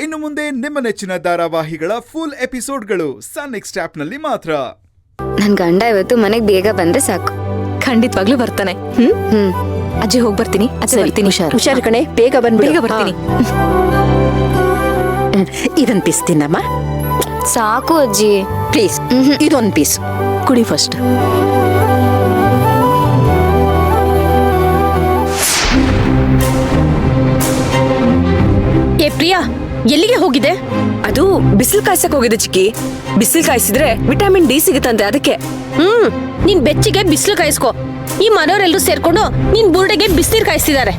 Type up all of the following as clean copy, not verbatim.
ಇನ್ನು ಮುಂದೆ ನಿಮ್ಮ ನೆಚ್ಚಿನ ಧಾರಾವಾಹಿಗಳ ಫುಲ್ ಎಪಿಸೋಡ್ಗಳು ಸನ್ ನೆಕ್ಸ್ಟ್ ಆಪ್ನಲ್ಲಿ ಮಾತ್ರ. ನನ್ ಗಂಡ ಇವತ್ತು ಮನೆಗ್ ಬೇಗ ಬಂದ್ರೆ ಸಾಕು. ಖಂಡಿತವಾಗ್ಲೂ ಬರ್ತಾನೆ. ಅಜ್ಜಿ ಹೋಗಿ ಬರ್ತೀನಿ. ಹುಷಾರು ಕಣೆ, ಬೇಗ ಬರ್ತೀನಿ. ಇದನ್ ಪೀಸ್ ತಿನ್ನಮ್ಮ. ಸಾಕು ಅಜ್ಜಿ, ಪ್ಲೀಸ್ ಇದೊಂದ್ ಪೀಸ್ ಕುಡಿ ಫಸ್ಟ್. ಏ ಪ್ರಿಯಾ, ಎಲ್ಲಿಗೆ ಹೋಗಿದೆ? ಅದು ಬಿಸಿಲು ಕಾಯ್ಸಕ್ ಹೋಗಿದೆ ಚಿಕ್ಕಿ. ಬಿಸಿಲು ಕಾಯಿಸಿದ್ರೆ ವಿಟಮಿನ್ ಡಿ ಸಿಗುತ್ತಂತೆ, ಅದಕ್ಕೆ. ನಿನ್ ಬೆಚ್ಚಿಗೆ ಬಿಸಿಲು ಕಾಯಿಸ್ಕೊ. ಈ ಮನೆಯವರೆಲ್ಲರೂ ಸೇರ್ಕೊಂಡು ನಿನ್ ಬುರುಡೆಗೆ ಬಿಸಿನೀರ್ ಕಾಯಿಸ್ತಿದ್ದಾರೆ.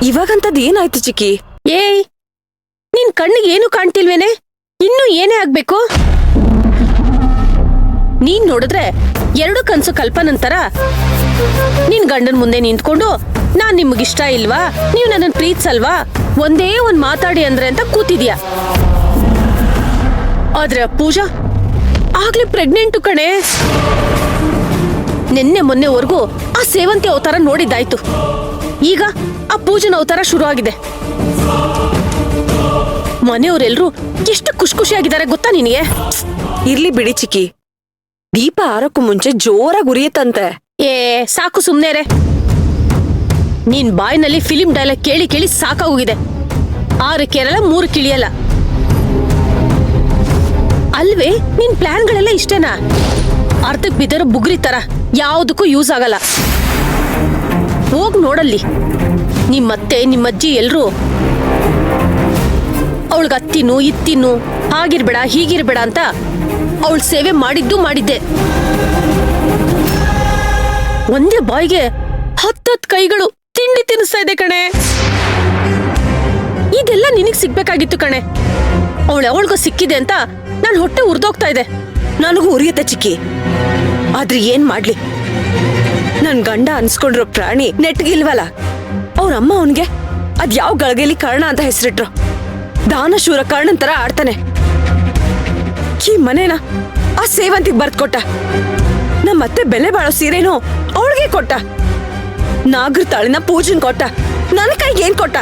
ಇವಾಗಂತದ್ ಏನಾಯ್ತು ಚಿಕ್ಕಿ? ಏಯ್, ನಿನ್ ಕಣ್ಣಿಗೆ ಏನು ಕಾಣ್ತಿಲ್ವೇನೆ? ಇನ್ನು ಏನೇ ಆಗ್ಬೇಕು? ನೀನ್ ನೋಡಿದ್ರೆ ಎರಡು ಕನ್ಸು ಕಲ್ಪನಂತರ ನಿನ್ ಗಂಡನ್ ಮುಂದೆ ನಿಂತ್ಕೊಂಡು ನಾನ್ ನಿಮ್ಗಿಷ್ಟ ಇಲ್ವಾ, ನೀವ್ ನನ್ನನ್ ಪ್ರೀತಿಸಲ್ವಾ, ಒಂದೇ ಒಂದ್ ಮಾತಾಡಿ ಅಂದ್ರೆ ಅಂತ ಕೂತಿದ್ಯಾ. ಆದ್ರೆ ಪೂಜಾ ಆಗ್ಲೇ ಪ್ರೆಗ್ನೆಂಟು ಕಣೆ. ನಿನ್ನೆ ಮೊನ್ನೆವರೆಗೂ ಆ ಸೇವಂತಿ ಅವತಾರ ನೋಡಿದ್ದಾಯ್ತು. ಈಗ ಆ ಪೂಜನ ಅವತಾರ ಶುರು ಆಗಿದೆ. ಮನೆಯವರೆಲ್ಲರೂ ಎಷ್ಟು ಖುಷಿ ಖುಷಿಯಾಗಿದ್ದಾರೆ ಗೊತ್ತಾ ನಿನಗೆ? ಇರ್ಲಿ ಬಿಡಿ ಚಿಕ್ಕಿ, ದೀಪ ಆರಕ್ಕೂ ಮುಂಚೆ ಜೋರಾಗಿ ಉರಿಯತ್ತಂತೆ. ಏ ಸಾಕು ಸುಮ್ನೆರೆ. ನೀನ್ ಬಾಯ್ನಲ್ಲಿ ಫಿಲಿಂ ಡೈಲಾಗ್ ಕೇಳಿ ಕೇಳಿ ಸಾಕಾಗೋಗಿದೆ. 6 ಕೇರಳ 3 ಕಿಳಿಯಲ್ಲ ಅಲ್ವೇ? ನಿನ್ ಪ್ಲಾನ್ಗಳೆಲ್ಲ ಇಷ್ಟೇನಾ? ಅರ್ಧಕ್ ಬಿದ್ದಿರೋ ಬುಗ್ರಿ ತರ ಯಾವುದಕ್ಕೂ ಯೂಸ್ ಆಗಲ್ಲ. ಹೋಗ್ ನೋಡಲ್ಲಿ, ನಿಮ್ಮತ್ತೆ ನಿಮ್ಮಜ್ಜಿ ಎಲ್ರು ಅವಳಿಗೆ ಅತ್ತಿನ್ನು ಇತ್ತಿನ್ನು ಹಾಗಿರ್ಬೇಡ ಹೀಗಿರ್ಬೇಡ ಅಂತ ಅವಳ ಸೇವೆ ಮಾಡಿದ್ದೆ. ಒಂದೇ ಬಾಯಿಗೆ 10 ಕೈಗಳು ತಿಂಡಿ ತಿನ್ನಿಸ್ತಾ ಇದೆ ಕಣೆ. ಇದೆಲ್ಲ ನಿನಗ್ ಸಿಗ್ಬೇಕಾಗಿತ್ತು ಕಣೆ. ಅವಳಿಗೋ ಸಿಕ್ಕಿದೆ ಅಂತ ನನ್ ಹೊಟ್ಟೆ ಉರ್ದೋಗ್ತಾ ಇದೆ. ನನಗೂ ಉರಿಯತ್ತೆ ಚಿಕ್ಕಿ, ಆದ್ರೆ ಏನ್ ಮಾಡ್ಲಿ? ನನ್ ಗಂಡ ಅನ್ಸ್ಕೊಂಡಿರೋ ಪ್ರಾಣಿ ನೆಟ್ಗಿಲ್ವಲ್ಲ. ಅವ್ರಮ್ಮ ಅವನ್ಗೆ ಅದ್ ಯಾವ ಗಳಗೆಲಿ ಕರ್ಣ ಅಂತ ಹೆಸರಿಟ್ರು. ದಾನಶೂರ ಕರ್ಣನ್ ತರ ಆಡ್ತಾನೆ. ಈ ಮನೇನ ಆ ಸೇವಂತಿಗ್ ಬರ್ದ್ಕೊಟ್ಟ. ನಮ್ಮತ್ತೆ ಬೆಲೆ ಬಾಳೋ ಸೀರೆನೂ ಅವಳಿಗೆ ಕೊಟ್ಟ. ನಾಗರ ತಾಳಿನ ಪೂಜನ್ ಕೊಟ್ಟ. ನನ್ನ ಕೈಗೆ ಏನ್ ಕೊಟ್ಟ?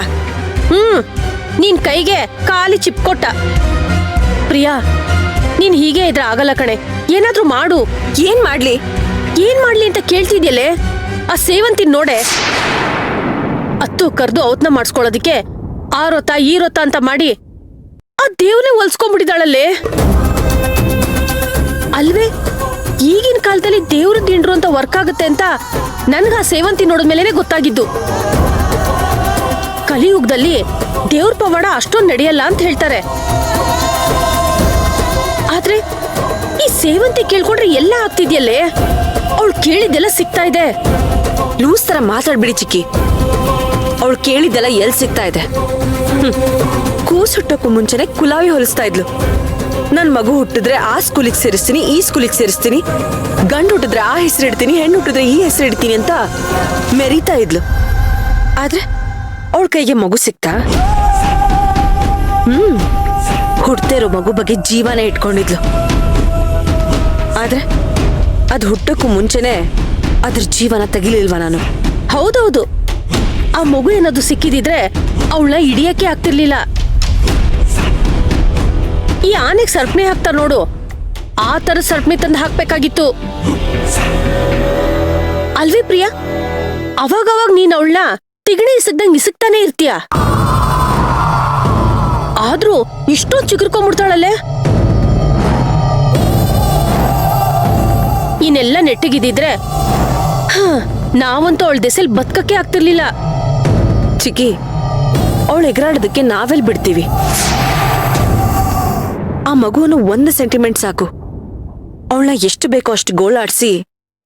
ನಿನ್ ಕೈಗೆ ಖಾಲಿ ಚಿಪ್ ಕೊಟ್ಟ. ಪ್ರಿಯಾ, ನೀನ್ ಹೀಗೆ ಇದ್ರೆ ಆಗಲ್ಲ ಕಣೆ. ಏನಾದ್ರೂ ಮಾಡು. ಏನ್ ಮಾಡ್ಲಿ ಅಂತ ಕೇಳ್ತಿದ್ಯಲ್ಲೇ? ಆ ಸೇವಂತಿ ನೋಡೆ, ಅತ್ತು ಕರ್ದು ಔತ್ನ ಮಾಡಿಸ್ಕೊಳ್ಳೋದಿಕ್ಕೆ ಆ ರೊತ್ತ ಈ ರೊತ್ತ ಅಂತ ಮಾಡಿ ಆ ದೇವ್ನೇ ಹೊಲ್ಸ್ಕೊಂಡ್ಬಿಟ್ಟಿದಾಳಲ್ಲೇ. ಅಲ್ವೇ, ಈಗಿನ ಕಾಲದಲ್ಲಿ ದೇವ್ರ ದಿಂಡ್ರು ಅಂತ ವರ್ಕ್ ಆಗುತ್ತೆ ಅಂತ ನನ್ಗ ಆ ಸೇವಂತಿ ನೋಡಿದ್ಮೇಲೆ ಗೊತ್ತಾಗಿದ್ದು. ಕಲಿಯುಗದಲ್ಲಿ ದೇವ್ರ ಪವಾಡ ಅಷ್ಟೊಂದು ನಡೆಯಲ್ಲ ಅಂತ ಹೇಳ್ತಾರೆ. ಆದ್ರೆ ಈ ಸೇವಂತಿ ಕೇಳ್ಕೊಂಡ್ರೆ ಎಲ್ಲ ಆಗ್ತಿದ್ಯಲ್ಲೇ. ಅವಳು ಕೇಳಿದ್ದೆಲ್ಲ ಸಿಗ್ತಾ ಇದೆ. ಲೂಸ್ ತರ ಮಾತಾಡ್ಬಿಡಿ ಚಿಕ್ಕಿ. ಅವಳು ಕೇಳಿದ್ದೆಲ್ಲ ಎಲ್ ಸಿಗ್ತಾ ಇದೆ? ಕೂಸು ಹುಟ್ಟೋಕ್ಕೂ ಮುಂಚೆನೆ ಕುಲಾವಿ ಹೊಲಿಸ್ತಾ ಇದ್ಲು. ನನ್ ಮಗು ಹುಟ್ಟಿದ್ರೆ ಆ ಸ್ಕೂಲಿಗೆ ಸೇರಿಸ್ತೀನಿ, ಈ ಸ್ಕೂಲಿಗೆ ಸೇರಿಸ್ತೀನಿ, ಗಂಡು ಹುಟ್ಟಿದ್ರೆ ಆ ಹೆಸರು ಇಡ್ತೀನಿ, ಹೆಣ್ಣು ಹುಟ್ಟಿದ್ರೆ ಈ ಹೆಸರು ಇಡ್ತೀನಿ ಅಂತ ಮೆರೀತಾ ಇದ್ಲು. ಆದ್ರೆ ಅವಳ ಕೈಗೆ ಮಗು ಸಿಕ್ತಾ? ಹುಟ್ಟದೇ ಇರೋ ಮಗು ಬಗ್ಗೆ ಜೀವನೇ ಇಟ್ಕೊಂಡಿದ್ಲು. ಆದ್ರೆ ಅದು ಹುಟ್ಟಕ್ಕೂ ಮುಂಚೆನೆ ಅದ್ರ ಜೀವನ ತೆಗಿಲಿಲ್ವಾ ನಾನು? ಹೌದೌದು, ಆ ಮಗು ಏನಾದ್ರು ಸಿಕ್ಕಿದಿದ್ರೆ ಅವಳನ್ನ ಹಿಡಿಯಕ್ಕೆ ಆಗ್ತಿರ್ಲಿಲ್ಲ. ಈ ಆನೆಗೆ ಸರ್ಪಣೆ ಹಾಕ್ತಾರ ನೋಡು, ಆ ತರ ಸರ್ಪಣೆ ತಂದು ಹಾಕ್ಬೇಕಾಗಿತ್ತು ಅಲ್ವೇ ಪ್ರಿಯಾ? ಅವಾಗವಾಗ ನೀನ್ ಅವಳನ್ನ ತಿಗಣಿ ಇಸಕ್ದಂಗ್ ಇಸಕ್ತಾನೆ ಇರ್ತೀಯ. ಆದ್ರೂ ಇಷ್ಟೊಂದು ಚಿಗುರ್ಕೊಂಡ್ಬಿಡ್ತಾಳಲ್ಲೇ. ಇನ್ನೆಲ್ಲ ನೆಟ್ಟಿಗಿದ್ದಿದ್ರೆ ನಾವಂತೂ ಅವಳ ದೆಸೆಲ್ ಬದುಕಕ್ಕೆ ಆಗ್ತಿರ್ಲಿಲ್ಲ. ಚಿಕ್ಕಿ, ಅವಳು ಎಗರಾಡೋದಕ್ಕೆ ನಾವೆಲ್ ಬಿಡ್ತೀವಿ? ಆ ಮಗುವನ್ನು 1 ಸೆಂಟಿಮೆಂಟ್ ಸಾಕು ಅವಳನ್ನ ಎಷ್ಟು ಬೇಕೋ ಅಷ್ಟು ಗೋಳಾಡ್ಸಿ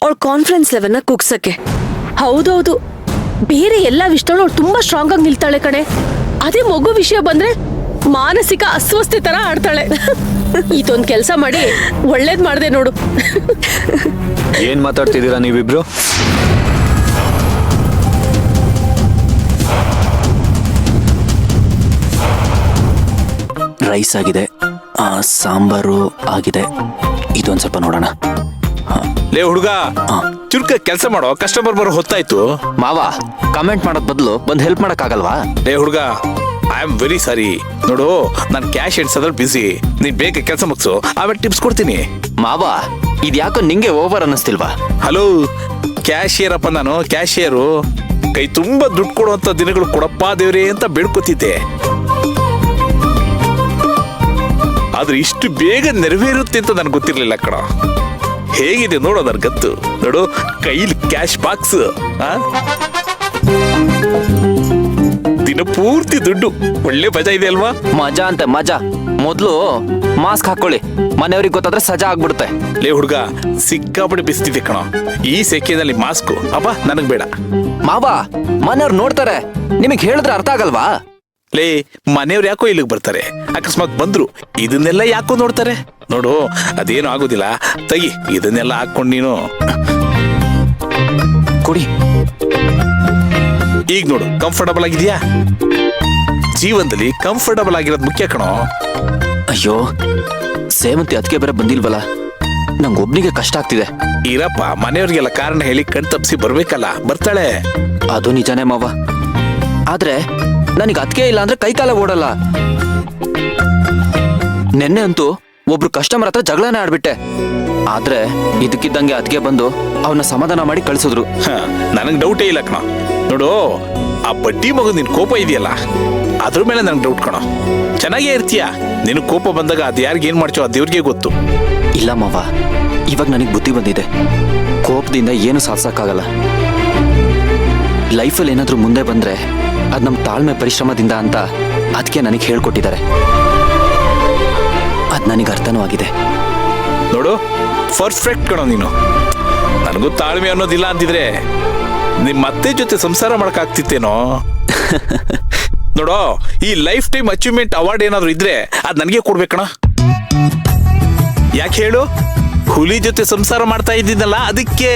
ಅವಳ ಕಾನ್ಫಿಡೆನ್ಸ್ ಲೆವೆಲ್ನ ಕುಗ್ಸಕ್ಕೆ. ಹೌದೌದು, ಬೇರೆ ಎಲ್ಲ ವಿಷಯದಲ್ಲೂ ಅವಳು ತುಂಬಾ ಸ್ಟ್ರಾಂಗ್ ಆಗಿ ನಿಲ್ತಾಳೆ ಕಣೆ. ಅದೇ ಮಗು ವಿಷಯ ಬಂದ್ರೆ ಮಾನಸಿಕ ಅಸ್ವಸ್ಥೆ ತರ ಆಡ್ತಾಳೆ. ಇದೊಂದ್ ಕೆಲ್ಸ ಮಾಡಿ ಒಳ್ಳೇದ್ ಮಾಡ್ದೆ ನೋಡು. ಏನ್ ಮಾತಾಡ್ತಿದ್ದೀರಾ ನೀವಿಬ್ರು? ರೈಸ್ ಆಗಿದೆ, ಸಾಂಬಾರು ಆಗಿದೆ. ಇದೊಂದ್ ಸ್ವಲ್ಪ ನೋಡೋಣ. ಲೇ ಹುಡುಗ, ಚುರುಕ ಕೆಲಸ ಮಾಡೋ, ಕಸ್ಟಮರ್ ಬರೋ ಹೊತ್ತಾಯ್ತು. ಮಾವ, ಕಮೆಂಟ್ ಮಾಡೋದ್ ಬದಲು ಬಂದ್ ಹೆಲ್ಪ್ ಮಾಡಕ್ ಆಗಲ್ವಾ? ಲೇ ಹುಡುಗ, ಐ ಆಮ್ ವೆರಿ ಸಾರಿ. ನೋಡು ನಾನು ಕ್ಯಾಶ್ ಎಡ್ಸೋದ್ರಲ್ಲಿ ಬಿಸಿ. ನೀನ್ ಬೇಗ ಕೆಲಸ ಮುಗಿಸು, ಆಮೇಲೆ ಟಿಪ್ಸ್ ಕೊಡ್ತೀನಿ. ಮಾವ ಇದ್ಯಾಕೋ ನಿಂಗೆ ಓವರ್ ಅನ್ನಿಸ್ತಿಲ್ವಾ? ಹಲೋ, ಕ್ಯಾಶಿಯರ್ ಅಪ್ಪ ನಾನು, ಕ್ಯಾಶಿಯರು. ಕೈ ತುಂಬಾ ದುಡ್ಡು ಕೊಡುವಂತ ದಿನಗಳು ಕೊಡಪ್ಪ ದೇವ್ರೇ ಅಂತ ಬೇಡ್ಕೊತಿದ್ದೆ. ಆದ್ರೆ ಇಷ್ಟು ಬೇಗ ನೆರವೇರುತ್ತೆ ಅಂತ ನನ್ಗೆ ಗೊತ್ತಿರ್ಲಿಲ್ಲ ಕಣ. ಹೇಗಿದೆ ನೋಡೋ ನನ್ ಗತ್ತು. ನೋಡು ಕೈಲಿ ಕ್ಯಾಶ್ ಬಾಕ್ಸ್, ದಿನ ಪೂರ್ತಿ ದುಡ್ಡು. ಒಳ್ಳೆ ಮಜಾ ಇದೆ ಅಲ್ವಾ? ಮಜಾ ಅಂತ ಮಜಾ. ಮೊದ್ಲು ಮಾಸ್ಕ್ ಹಾಕೊಳ್ಳಿ, ಮನೆಯವ್ರಿಗೆ ಗೊತ್ತಾದ್ರೆ ಸಜಾ ಆಗ್ಬಿಡುತ್ತೆ. ಲೇ ಹುಡುಗ, ಸಿಕ್ಕಾಪಟ್ಟೆ ಬಿಸ್ತಿದೆ ಕಣ ಈ ಸೆಕೆಯಲ್ಲಿ. ಮಾಸ್ಕ್ ಅಪ್ಪ ನನಗ್ ಬೇಡ. ಮಾವ ಮನೆಯವ್ರು ನೋಡ್ತಾರೆ, ನಿಮಗ್ ಹೇಳಿದ್ರೆ ಅರ್ಥ ಆಗಲ್ವಾ? ಲೇ, ಮನೆಯವ್ರು ಯಾಕೋ ಇಲ್ಲಿಗೆ ಬರ್ತಾರೆ, ಅಕಸ್ಮಾತ್ ಬಂದ್ರು ಇದನ್ನೆಲ್ಲ ಯಾಕೋ ನೋಡ್ತಾರೆ. ನೋಡು ಅದೇನು ಆಗೋದಿಲ್ಲ, ತೆಗಿ ಇದನ್ನೆಲ್ಲ ಹಾಕೊಂಡ್ ನೀನು ಕೊಡಿ. ಈಗ ನೋಡು ಕಂಫರ್ಟಬಲ್ ಆಗಿದ್ಯಾ? ಜೀವನದಲ್ಲಿ ಕಂಫರ್ಟಬಲ್ ಆಗಿರೋದು ಮುಖ್ಯ ಕಣೋ. ಅಯ್ಯೋ, ಸೇವಂತಿ ಅದಕ್ಕೆ ಬೇರೆ ಬಂದಿಲ್ವಲ್ಲ, ನಂಗೆ ಒಬ್ನಿಗೆ ಕಷ್ಟ ಆಗ್ತಿದೆ. ಇರಪ್ಪ, ಮನೆಯವ್ರಿಗೆಲ್ಲ ಕಾರಣ ಹೇಳಿ ಕಣ್ ತಪ್ಸಿ ಬರ್ಬೇಕಲ್ಲ, ಬರ್ತಾಳೆ. ಅದು ನಿಜಾನೇ ಮಾವ, ಆದ್ರೆ ನನಗೆ ಅದಕ್ಕೆ ಇಲ್ಲ ಅಂದ್ರೆ ಕೈಕಾಲ ಓಡಲ್ಲ. ನೆನ್ನೆ ಅಂತೂ ಒಬ್ರು ಕಸ್ಟಮರ್ ಹತ್ರ ಜಗಳನೇ ಆಡ್ಬಿಟ್ಟೆ. ಆದ್ರೆ ಇದಕ್ಕಿದ್ದಂಗೆ ಅದಕ್ಕೆ ಬಂದು ಅವನ್ನ ಸಮಾಧಾನ ಮಾಡಿ ಕಳ್ಸಿದ್ರು. ನನಗ್ ಡೌಟೇ ಇಲ್ಲ ಕಣ. ನೋಡು ಆ ಬಡ್ಡಿ ಮಗು ನಿನ್ ಕೋಪ ಇದೆಯಲ್ಲ, ಅದ್ರ ಮೇಲೆ ನನಗೆ ಡೌಟ್ ಕಣ. ಚೆನ್ನಾಗೇ ಇರ್ತೀಯ, ನಿನ್ ಕೋಪ ಬಂದಾಗ ಅದ್ ಯಾರಿಗೆ ಏನ್ ಮಾಡ್ತೀವೋ ಅದು ದೇವ್ರಿಗೆ ಗೊತ್ತು. ಇಲ್ಲ ಮಾವ, ಇವಾಗ ನನಗೆ ಬುದ್ಧಿ ಬಂದಿದೆ. ಕೋಪದಿಂದ ಏನು ಸಾಧಿಸಕ್ಕಾಗಲ್ಲ. ಲೈಫಲ್ಲಿ ಏನಾದ್ರೂ ಮುಂದೆ ಬಂದ್ರೆ ಅದ್ ನಮ್ ತಾಳ್ಮೆ ಪರಿಶ್ರಮದಿಂದ ಅಂತ ಅದಕ್ಕೆ ನನಗೆ ಹೇಳ್ಕೊಟ್ಟಿದ್ದಾರೆ. ಅದ್ ನನಗೆ ಅರ್ಥನೂ ಆಗಿದೆ. ನೋಡು ಪರ್ಫೆಕ್ಟ್ ಕಣೋ ನೀನು. ನನಗೂ ತಾಳ್ಮೆ ಅನ್ನೋದಿಲ್ಲ ಅಂತಿದ್ರೆ ನಿಮ್ ಮತ್ತೆ ಜೊತೆ ಸಂಸಾರ ಮಾಡಕ್ ಆಗ್ತಿತ್ತೇನೋ. ನೋಡೋ, ಈ ಲೈಫ್ ಟೈಮ್ ಅಚೀವ್ಮೆಂಟ್ ಅವಾರ್ಡ್ ಏನಾದ್ರು ಇದ್ರೆ ಅದ್ ನನಗೆ ಕೊಡ್ಬೇಕಣ. ಯಾಕೆ ಹೇಳು? ಹುಲಿ ಜೊತೆ ಸಂಸಾರ ಮಾಡ್ತಾ ಇದ್ದಿದ್ದಲ್ಲ ಅದಕ್ಕೆ.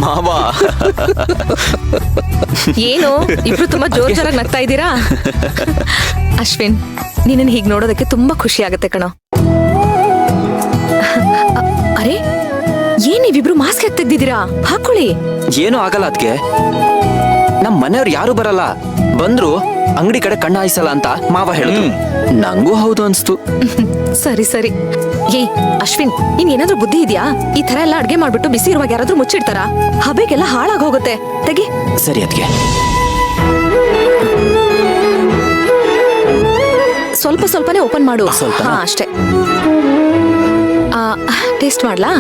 ಮಾವ ಏನು ಇಬ್ರು ತುಂಬಾ ಜೋರಾಗಿ ನಗ್ತಾ ಇದ್ದೀರಾ? ಅಶ್ವಿನ್, ನೀನನ್ ಹೀಗ್ ನೋಡೋದಕ್ಕೆ ತುಂಬಾ ಖುಷಿ ಆಗತ್ತೆ ಕಣೋ. ಅರೆ, ಏನ್ ನೀವಿಬ್ರು ಮಾಸ್ಕ್ ಯಾಕೆ ತೆಗ್ದಿದ್ದೀರಾ? ಹಾಕೊಳ್ಳಿ. ಏನೂ ಆಗಲ್ಲ ಅದಕ್ಕೆ. ನಮ್ ಮನೆಯವ್ರು ಯಾರು ಬರಲ್ಲ, ಬಂದ್ರು ಅಂಗಡಿ ಕಡೆ ಕಣ್ಣು ಹಾಯಿಸಲ್ಲ ಅಂತ ಮಾವ ಹೇಳಿದ್ರು. ನಂಗೂ ಹೌದು ಅನ್ಸ್ತು. ಸರಿ ಸರಿ. ಏಯ್ ಅಶ್ವಿನ್, ನಿನ್ ಏನಾದ್ರೂ ಬುದ್ಧಿ ಇದೆಯಾ? ಈ ತರ ಎಲ್ಲ ಅಡ್ಗೆ ಮಾಡ್ಬಿಟ್ಟು ಬಿಸಿ ಇರುವಾಗ ಯಾರಾದ್ರೂ ಮುಚ್ಚಿಡ್ತಾರ? ಹಬೆಗೆಲ್ಲ ಹಾಳಾಗ್ ಹೋಗುತ್ತೆ. ತೆಗಿ. ಸರಿ ಅದಕ್ಕೆ. ಸ್ವಲ್ಪ ಸ್ವಲ್ಪನೇ ಓಪನ್ ಮಾಡು. ಸ್ವಲ್ಪ ಹಾ, ಅಷ್ಟೇ. ಟೇಸ್ಟ್ ಮಾಡ್ಲಾ?